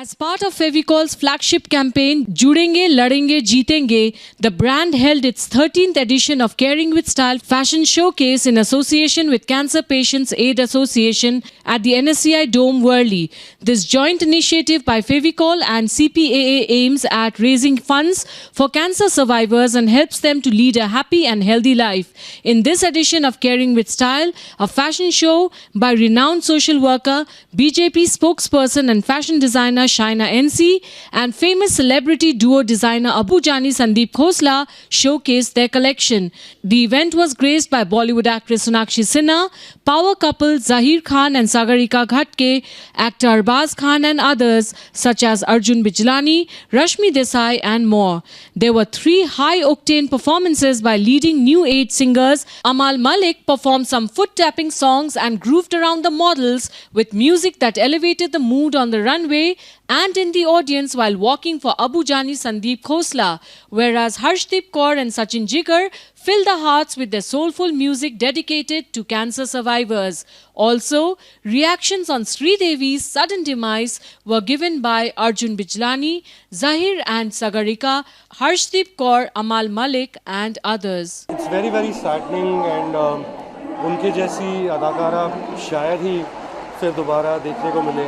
As part of Fevicol's flagship campaign, Judenge, Ladenge, Jeetenge, the brand held its 13th edition of Caring with Style Fashion Showcase in association with Cancer Patients Aid Association at the NSCI Dome, Worli. This joint initiative by Fevicol and CPAA aims at raising funds for cancer survivors and helps them to lead a happy and healthy life. In this edition of Caring with Style, a fashion show by renowned social worker, BJP spokesperson and fashion designer Shaina NC and famous celebrity duo designer Abu Jani Sandeep Khosla showcased their collection. The event was graced by Bollywood actress Sonakshi Sinha, power couple Zahir Khan and Sagarika Ghatke, actor Arbaz Khan and others such as Arjun Bijlani, Rashmi Desai and more. There were 3 high-octane performances by leading new age singers. Amal Malik performed some foot-tapping songs and grooved around the models with music that elevated the mood on the runway and in the audience while walking for Abu Jani Sandeep Khosla, whereas Harshdeep Kaur and Sachin Jigar filled the hearts with their soulful music dedicated to cancer survivors. Also, reactions on Sridevi's sudden demise were given by Arjun Bijlani, Zahir and Sagarika, Harshdeep Kaur, Amal Malik and others. It's very, very saddening and उनके जैसी अदाकारा शायद ही फिर दोबारा देखने को मिले,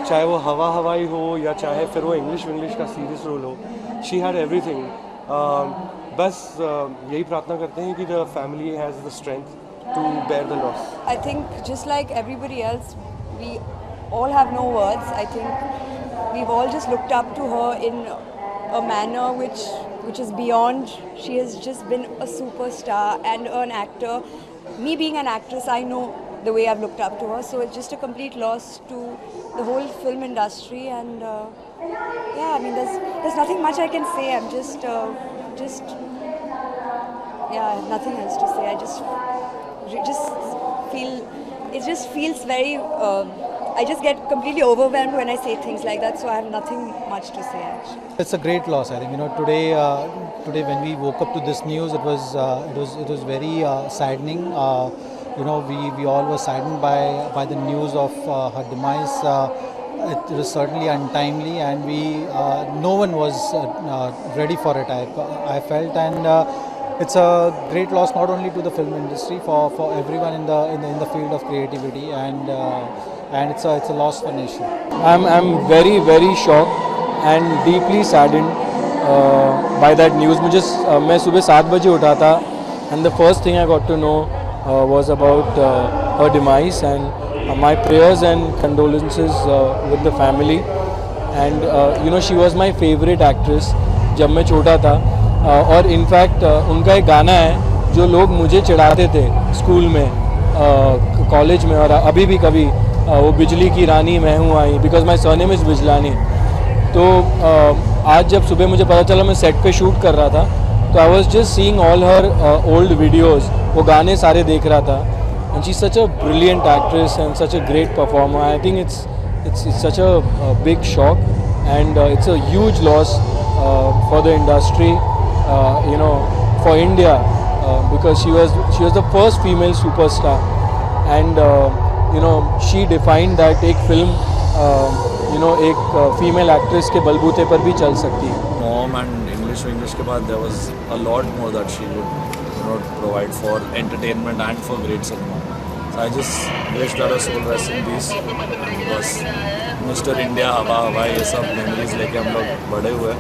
चाहे वो हवाई हो या चाहे फिर वो इंग्लिश का सीरियस रोल हो. She had everything. बस यही प्रार्थना करते हैं कि the family has the strength to bear the loss. I think just like everybody else, we all have no words. I think we've all just looked up to her in a manner which is beyond. She has just been a superstar and an actor. Me being an actress, I know the way I've looked up to her. So it's just a complete loss to the whole film industry. And yeah, I mean, there's nothing much I can say. I'm just yeah, nothing else to say. I just feel, it just feels very, I just get completely overwhelmed when I say things like that, so I have nothing much to say actually. It's a great loss. I think, you know, today when we woke up to this news, it was very saddening. You know, we all were saddened by the news of her demise. It was certainly untimely, and no one was ready for it. I felt, and it's a great loss not only to the film industry, for everyone in the field of creativity, and it's a loss for nation. I'm very, very shocked and deeply saddened by that news. मैं सुबह 7 बजे उठा था, and the first thing I got to know was about her demise, and my prayers and condolences with the family. And you know, she was my favorite actress जब मैं छोटा था. और इनफैक्ट उनका एक गाना है जो लोग मुझे चिढ़ाते थे स्कूल में, कॉलेज में, और अभी भी कभी, वो बिजली की रानी मैं हूँ आई, because my surname is Bijlani. तो आज जब सुबह मुझे पता चला, मैं सेट पे शूट कर रहा था, तो I was just seeing all her old videos, वो गाने सारे देख रहा था. And she is such a brilliant actress and such a great performer. I think it's such a big shock, and it's a huge loss for the industry, you know, for India, because she was the first female superstar, and you know, she defined that एक film, you know, एक female actress के बलबूते पर भी चल सकती है. Mom and English के बाद there was a lot more that she would, you know, provide for entertainment and for great cinema. So I just wish that her soul rests in peace. बस Mr. India, हवा ये सब memories लेके हम लोग बड़े हुए.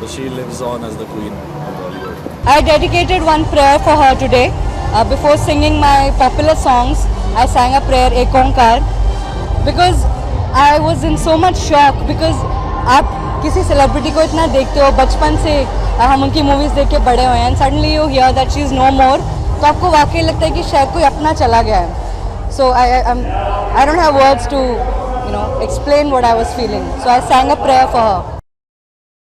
So she lives on as the queen of Bollywood. I dedicated one prayer for her today. Before singing my popular songs, I sang a prayer, Ek Onkar, because I was in so much shock. Because आप किसी celebrity को इतना देखते हो, बचपन से हम उनकी movies देख के बड़े हुए हैं, and suddenly you hear that she is no more, तो आपको वाकई लगता है कि शायद कोई अपना चला गया है. So I don't have words to, you know, explain what I was feeling. So I sang a prayer for her.